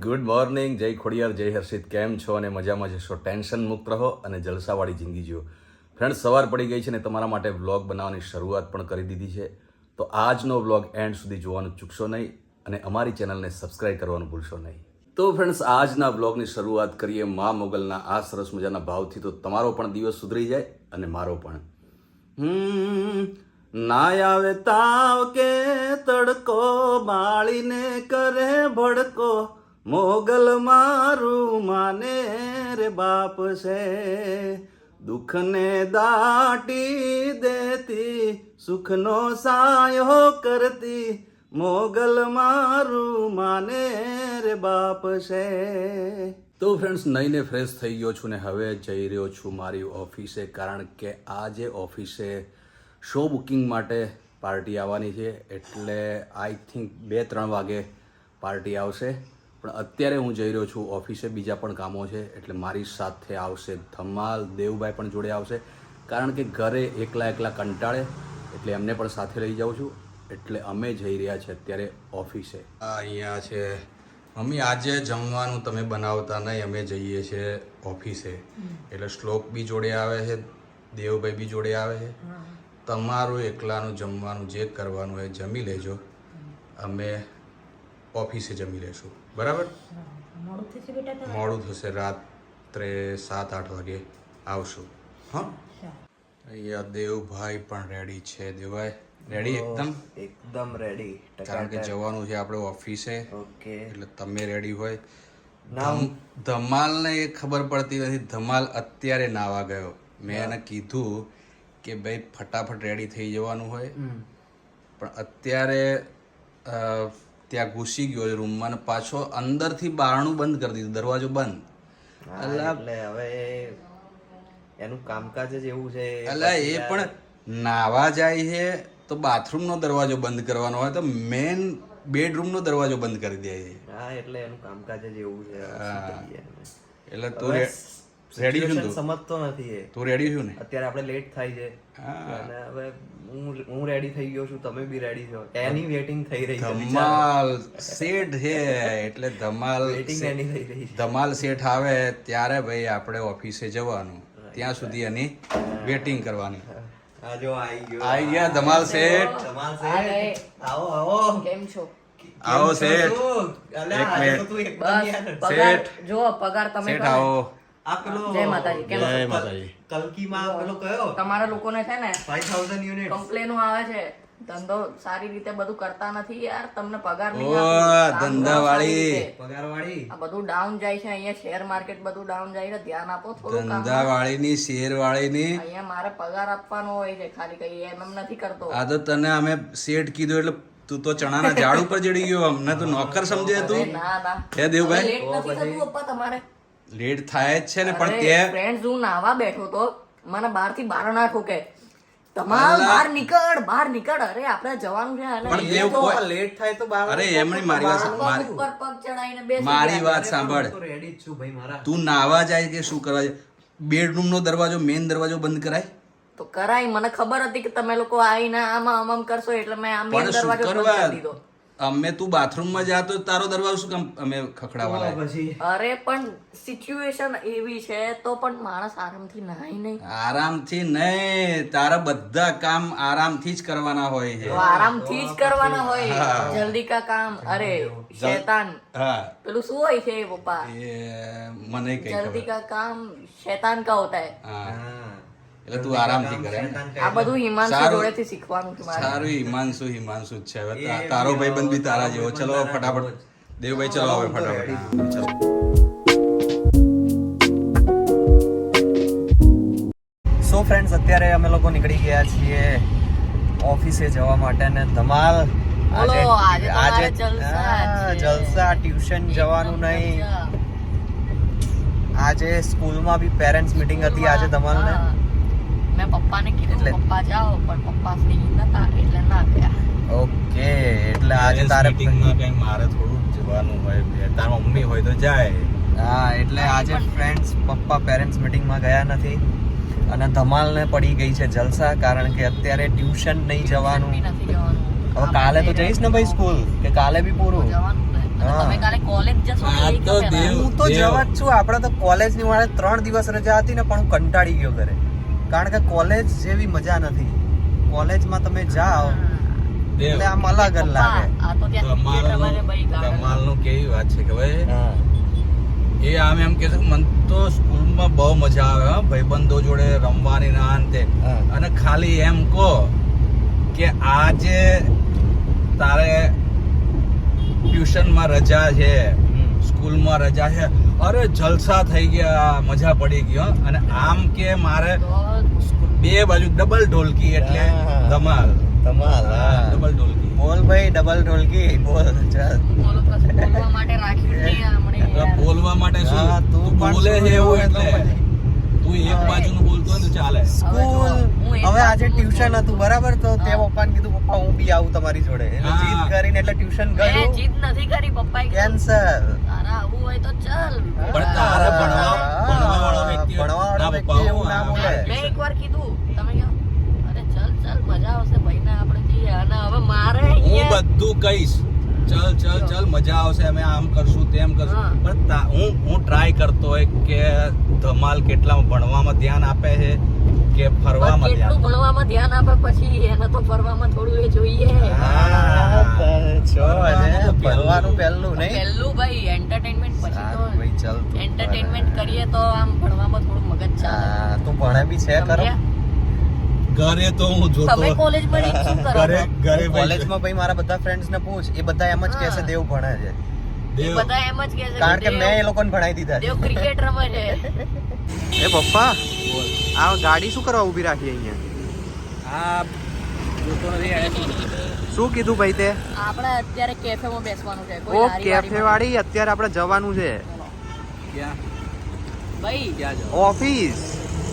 Good morning, જય ખોડિયાર, જય હર્ષિત. કેમ છો અને મજામાં જશો? ટેન્શન મુક્ત રહો અને જલસાવાળી જિંદગી જીવો. ફ્રેન્ડ્સ, સવાર પડી ગઈ છે ને તમારા માટે વ્લોગ બનાવવાની શરૂઆત પણ કરી દીધી છે. તો આજનો વ્લોગ એન્ડ સુધી જોવાનું ચૂકશો નહીં અને અમારી ચેનલને સબસ્ક્રાઇબ કરવાનું ભૂલશો નહીં. તો ફ્રેન્ડ્સ, આજના વ્લોગની શરૂઆત કરીએ મા મોગલના આ સરસ મજાના ભાવથી. તો તમારો પણ દિવસ સુધરી જાય અને મારો પણ. ના આવે તાવ કે તડકો, બાળીને કરે ભડકો, મોગલ મારું માને રે બાપ છે. દુઃખને દાટી દેતી, સુખનો સાયો કરતી, મોગલ મારું માને રે બાપ છે. તો ફ્રેન્ડ્સ, નઈને ફ્રેશ થઈ ગયો છું ને હવે જઈ રહ્યો છું મારી ઓફિસે, કારણ કે આજે ઓફિસે શો બુકિંગ માટે પાર્ટી આવવાની છે. એટલે આઈ થિંક 2-3 વાગે પાર્ટી આવશે. પણ અત્યારે હું જઈ રહ્યો છું ઓફિસે, બીજા પણ કામો છે. એટલે મારી સાથે આવશે ધમાલ, દેવભાઈ પણ જોડે આવશે, કારણ કે ઘરે એકલા કંટાળે, એટલે એમને પણ સાથે લઈ જાઉં છું. એટલે અમે જઈ રહ્યા છીએ અત્યારે ઓફિસે. અહીંયા છે મમ્મી, આજે જમવાનું તમે બનાવતા નહીં, અમે જઈએ છીએ ઓફિસે. એટલે શ્લોક બી જોડે આવે છે, દેવભાઈ બી જોડે આવે છે. તમારું એકલાનું જમવાનું જે કરવાનું હોય જમી લેજો, અમે ઓફિસે જમી લેશું. બરાબર? મોડું થશે, રાત્રે 7-8 વાગે આવશું. હા, અહીંયા દેવભાઈ પણ રેડી છે. દેવભાઈ રેડી? એકદમ રેડી, કારણ કે જવાનું છે આપણે ઓફિસે. ઓકે, એટલે તમે રેડી હોય. ધમાલને એ ખબર પડતી નથી, ધમાલ અત્યારે નાવા ગયો. મેં એને કીધું કે ભાઈ ફટાફટ રેડી થઈ જવાનું હોય, પણ અત્યારે ત્યાં ઘૂસી ગયો રૂમમાં ને પાછો અંદરથી બારણું બંધ કરી દીધું, દરવાજો બંધ. એટલે હવે એનું કામકાજ જ એવું છે. એટલે એ પણ નાવા જાય છે તો બાથરૂમનો દરવાજો બંધ કરવાનો હોય તો મેન બેડરૂમનો દરવાજો બંધ કરી દે છે. હા, એટલે એનું કામકાજ જ એવું છે. એટલે તું રેડી છું? તું સમજતો નથી. તું રેડી છું ને? અત્યારે આપણે લેટ થાય છે અને હવે હું રેડી થઈ ગયો છું, તમે બી રેડી છો. એની વેટિંગ થઈ રહી છે. ધમાલ સેટ છે, એટલે ધમાલ વેટિંગ એની થઈ રહી છે. ધમાલ સેટ આવે ત્યારે ભાઈ આપણે ઓફિસે જવાનું, ત્યાં સુધી એની વેટિંગ કરવાની. આ જો આવી ગયા ધમાલ સેટ. ધમાલ સેટ, આવો. કેમ છો? આવો સેટ. એક મિનિટ સેટ. જો પગાર તમે સેટ આવો. આ પેલો જય માતાજી. કેમ છો? જય માતાજી. કલકીમાં પેલો કયો તમારા લોકોને છે ને 5000 યુનિટ કમ્પ્લેનો આવે છે, ધંધો સારી રીતે બધું કરતા નથી યાર, તમને પગાર નહીં ઓ આપતા. ધંધાવાળી, પગારવાળી. આ બધું ડાઉન જાય છે, અહીંયા શેર માર્કેટ બધું ડાઉન જાય છે, ધ્યાન આપો થોડું કામ. ધંધાવાળીની શેરવાળીની. અહીંયા મારે પગાર આપવાનો હોય છે, ખાલી કઈ એમ નથી કરતો. આ તો તને અમે સેટ કીધું એટલે તું તો ચણાના ઝાડ ઉપર ચડી ગયો. અમને તો નોકર સમજે તું? ના હે દેવભાઈ? લેટ નથી થતું પપ્પા તમારે? લેટ થાય જ છે ને, પણ તે ફ્રેન્ડ્સ, હું નાવા બેઠો તો મને બહારથી બારણા ઠોકે, તમાર બહાર નીકળ. અરે આપણે જવાનું છે. પણ દેવ કોઈ લેટ થાય તો બાર અરે એમની મારી વાત પગ ઉપર પગ ચડાઈને બેસી મારી વાત સાંભળ. રેડી જ છું ભાઈ મારા. તું નાવા જાય કે શું કરવા જાય? બેડરૂમ નો દરવાજો, મેઇન દરવાજો બંધ કરાય તો કરાય. મને ખબર હતી કે તમે લોકો આવીને આમ કરશો, એટલે મેં આમ પણ શું દરવાજો બંધ કરવા? કરી દીધો. અમે તું બાથરૂમમાં જા તો તારો દરવાજો શું કામ અમે ખખડાવવાના? પછી અરે પણ સિચ્યુએશન એવી છે તો પણ માણસ આરામથી નાય નહીં. આરામથી નહીં, તારા બધા કામ આરામથી જ કરવાના હોય છે. તો આરામથી જ કરવાના હોય. જલ્દી કા કામ, અરે શૈતાન, હા, પેલું શું હોય છે પપ્પા? એ મને કઈ જલ્દી ખબર. કા કામ શૈતાન કા હોતા હૈ. હા, એટલે તું આરામથી કરે ને? આ બધું હિમાંશુ સારું. જોડેથી શીખવાનું છે મારે. સારું, હિમાંશુ જ છે. હવે તારો ભાઈબંધ બી તારા જેવો. ચલો ફટાફટ દેવભાઈ, ચલો હવે ફટાફટ. ચલો. સો ફ્રેન્ડ્સ, અત્યારે અમે લોકો નીકળી ગયા છીએ ઓફિસે જવા માટે ને ધમાલ. બોલો, આજે તમારે જલસા છે. જલસા. ટ્યુશન જવાનું નહીં. આજે સ્કૂલમાં બી પેરેન્ટ્સ મીટિંગ હતી આજે ધમાલ ને. મેં પપ્પાને કીધું પપ્પા જાઓ, પણ પપ્પા ફ્રી નતા એટલે ના ગયા. ઓકે, એટલે આજે તારે મીટિંગમાં કઈ મારે થોડું જવાનું હોય, તારા મમ્મી હોય તો જાય. હા, એટલે આજે ફ્રેન્ડ્સ પપ્પા પેરેન્ટ્સ મીટિંગમાં ગયા નથી અને ધમાલને પડી ગઈ છે જલસા, કારણ કે અત્યારે ટ્યુશન નહીં જવાનું. નથી જવાનું. હવે કાલે તો જઈશ ને ભાઈ સ્કૂલ, કે કાલે બી પૂરું? જવાનું ને. અને તમે કાલે કોલેજ જશો ને એ તો ગમે દેવ- હું તો જવા જ છું. આપણે તો કોલેજની મારે 3 દિવસ રજા હતી ને પણ હું કંટાળી ગયો ઘરે, કારણ કે કોલેજ જેવી મજા નથી. કોલેજમાં તમે જાઓ એટલે આમ અલગ જ લાગે. આ તો ત્યાં ક્રિકેટ રમાડે ભાઈ ગાર્ડન. કમાલનું કેવી વાત છે કે ભાઈ હા. એ આમ એમ કે છે કે મને તો સ્કૂલમાં બહુ મજા આવે હો, ભાઈબંધો જોડે રમવાની ના અંતે. હા. અને ખાલી એમ કહો કે આજે તારે ટ્યુશનમાં રજા છે, સ્કૂલમાં રજા છે, અરે જલસા થઈ ગયા, મજા પડી ગઈ હો. અને આમ કે મારે બે બાજુ ડબલ ઢોલકી એટલે હા. ધમાલ. ધમાલ. હા. ડબલ ઢોલકી. બોલ ભાઈ, ડબલ ઢોલકી બોલ. ચાલ. બોલો કશું બોલવા માટે રાખ્યું જ નહીં હમણે એટલે યાર. બોલવા માટે શું હા, તું તું પણ બોલે શું છે એવું બોલે તો એટલે પછી. તું એક બાજુનું બોલતો હોય ને તો ચાલે. સ્કૂલ હું એક હવે આજે બાજુ ટ્યુશન હતું બરાબર, તો તે પપ્પાને કીધું પપ્પા હું બી આવું તમારી જોડે, એટલે હા. જીદ કરીને એટલે ટ્યુશન મેં ગયો. જીદ નથી કરી પપ્પાએ કીધું, કેન્સર. તારા આવું હોય તો ચાલ. પણ તારે ભણવાવાળો વ્યક્તિ હોય. ભણવાવાળો ના વ્યક્તિ પપ્પા, એવું ના હું બોલે. મેં એકવાર કીધું, તમે કહો અરે ચાલ ચાલ મજા આવશે ભાઈ ને આપણે જઈએ. અને હવે મારે હું અહીંયા બધું કહીશ, ચલ ચલ ચલ મજા આવશે, અમે આમ કરશું તેમ કરશું. હા. પણ હું ટ્રાય કરતો હોય કે ધમાલ કેટલા ભણવામાં ધ્યાન આપે છે કે ફરવામાં કેટલું ધ્યાન. ભણવામાં ધ્યાન આપે પછી એને તો ફરવામાં થોડું એ જોઈએ. ભણવાનું પહેલું નહીં. પહેલું ભાઈ એન્ટરટેનમેન્ટ, પછી તો સારું ભાઈ, ચાલ તું. એન્ટરટેનમેન્ટ કરીએ તો આમ ભણવામાં થોડું મગજ ચાલે. હા, તું ભણે બી છે ખરો. સમજ્યા? ઘરે તો હું જોતો તમે કોલેજ ભણી શું કરો ઘરે છો? ઘરે કોલેજમાં ભાઈ મારા બધા ફ્રેન્ડ્સ ને પૂછ, એ બધા એમ જ કહે છે હા. દેવ ભણે છે, એ દેવ બધા એમ જ કહે છે કારણ કે દેવ- મેં એ લોકોને ભણાવી દીધા દેવ ક્રિકેટ રમે છે. છે. એ પપ્પા, બોલ. આ ગાડી શું કરવા ઊભી રાખી અહીંયા? આ જોતો નથી આ શું કીધું ભાઈ તે? આપણે અત્યારે કેફેમાં બેસવાનું છે. કોઈ ઓ લારી કેફે વાળીમાં. વાળી, અત્યારે આપણે જવાનું છે ક્યાં ભાઈ ક્યાં જાવ ઓફિસ.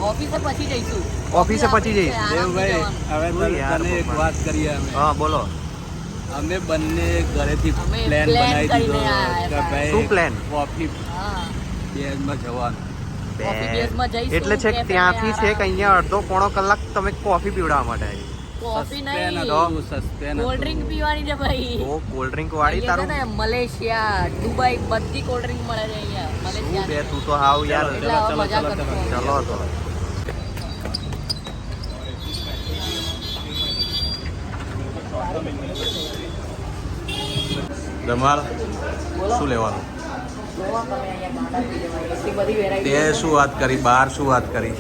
ઓફિસે પછી જઈશું. ઓફિસે પછી જઈશ. આરામથી જવાનું. હવે શું યાર તને એક પપ્પા. વાત કરીએ અમે હા બોલો. અમે બંને ઘરેથી અમે પ્લાન plan બનાવી કરીને દીધો આયા કે હતા. ભાઈ શું plan? કોફી હા. બેનમાં જવાનું. કોફી બેઝમાં જઈશું, એટલે છે કેફેમાં ત્યાંથી છે આરામ. કે અહીંયા અડધો પોણો કલાક તમે કોફી પીવડાવવા માટે આવી. કોફી સસ્પેન નહીં, હતું, સસ્પેન કોલ્ડ ડ્રિંક હતું. પીવાની છે ભાઈ. ઓ કોલ્ડ ડ્રિંક વાળી અહીંયા છે તારું ને મલેશિયા, દુબઈ બધી કોલ્ડ ડ્રિંક મળે છે અહીંયા શું બે મલેશિયા. તું તો હાવ યાર. એટલે હવે મજા કરશો. ચલો તો. ધમાલ બોલો. શું લેવાનું? જોવો તમે અહીંયા ગાંડા પી લેવાય. એટલી બધી variety તે છે. શું વાત કરી, બહાર શું વાત કરી,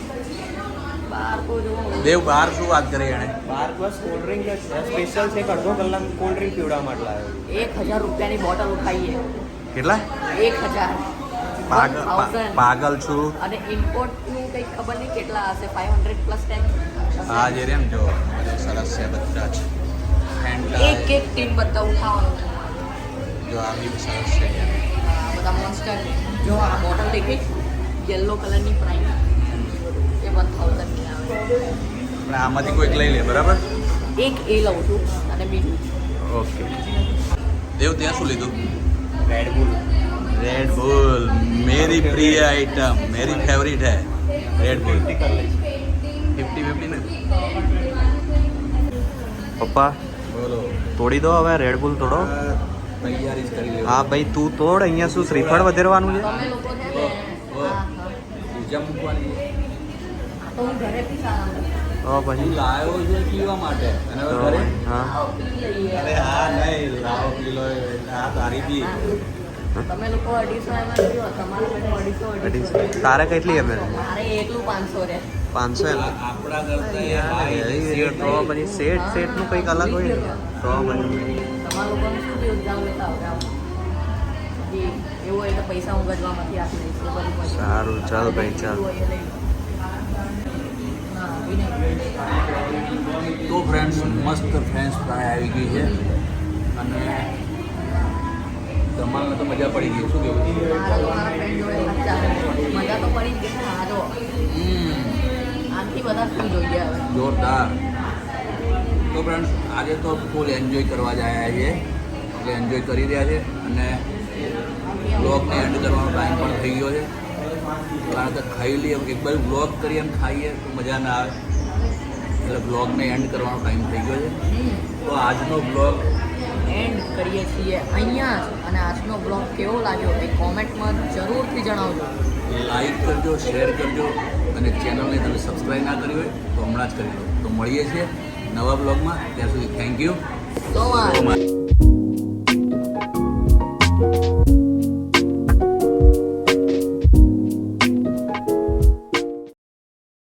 બહાર તો જોવો. દેવ બહાર શું વાત કરી એને? બાર બસ કોલ્ડ ડ્રિંક જ છે, સ્પેશિયલ છે, અડધો કલાક કોલ્ડ ડ્રિંક પીવડાવવા માટે લાવ્યો. 1000 રૂપિયાની બોટલ ઉઠાઈએ. કેટલા 1000. પાગલ 1000. પાગલ છું. અને ઇમ્પોર્ટ નું કઈ ખબર નહીં કેટલા હશે, 500 પ્લસ ટેક્સ. આ જે રેમ જો બધું સરસ છે બધા જ Fanta એક એક ટીમ બધા ઉઠાવવાનું છે. જો આ બી સરસ છે યાર. આ બધા મોન્સ્ટર. જો આ બોટલ દેખી યલો કલરની પ્રાઇસ એ 1000 ની આવે. આપણે આમાંથી કોઈક લઈ લે, બરાબર? એક એ લઉં છું અને બીજું ઓકે. દેવ ત્યાં શું લીધું? Red Bull. રેડ બુલ, મેરી પ્રિય આइटम, मेरी फेवरेट है रेड बुल. 50-50 ને? પપ્પા બોલો. તોડી દો હવે, રેડ બુલ તોડો. તૈયારી જ કરી લેવું. હા ભાઈ તું તોડ, અહીંયા શું શ્રીફળ વધેરવાનું છે? તમે લોકો છે ને હા, હા. પૂજા મૂકવાની છે. તો હું ઘરેથી સારા તો પછી તું લાવ્યો છે પીવા માટે અને હવે તો ઘરે? હા પી લઈએ. અરે હા નહીં, લાવો પી લો, આ તારી બી. તમે લોકો 250 એમાં પીવો, તમારે પેલો 250. તારે કેટલી એમ મારે એકલું 500 રે. 500 એમ. આપણા કરતા યાર ભાઈ તો પછી સેટ નું કંઈક અલગ હોય ને. તો પછી તમારા લોકોને શું થયું એક્ઝામ લેતા હોય આમ? જી, એવું હોય તો પૈસા હું ગજવામાંથી આપી દઈશ. એ બધું પછી. સારું, ચાલ ભાઈ, ચાલ. એવું હોય એ લઈ લો. ના, બી નહીં. તો ફ્રેન્ડ્સ મસ્ત ફ્રેન્ચ ફ્રાય આવી ગઈ છે અને ધમાલને તો મજા પડી ગઈ. શું કેવું? મારા તો મારા friend જોડે મજા આવે. મજા તો પડી જ ગઈ ને. આ જો, આનાથી બધા શું જોઈએ હવે? જોરદાર. તો ફ્રેન્ડ્સ આજે તો ફૂલ એન્જોય કરવા જ આવ્યા છીએ, એટલે એન્જોય કરી રહ્યા છે અને બ્લોગને એન્ડ કરવાનો ટાઈમ પણ થઈ ગયો છે, કારણ કે ખાઈ લઈએ એક બાજુ બ્લોગ કરીએ એમ ખાઈએ તો મજા ના આવે, એટલે બ્લોગને એન્ડ કરવાનો ટાઈમ થઈ ગયો છે. તો આજનો બ્લોગ એન્ડ કરીએ છીએ અહીંયા જ. અને આજનો બ્લોગ કેવો લાગ્યો એ કોમેન્ટમાં જરૂરથી જણાવજો. લાઈક કરજો, શેર કરજો અને ચેનલને તમે સબસ્ક્રાઈબ ના કરી હોય તો હમણાં જ કરી લો. તો મળીએ છીએ નવા બ્લોગમાં. ત્યાં સુધી થેન્ક યુ તો સો મચ.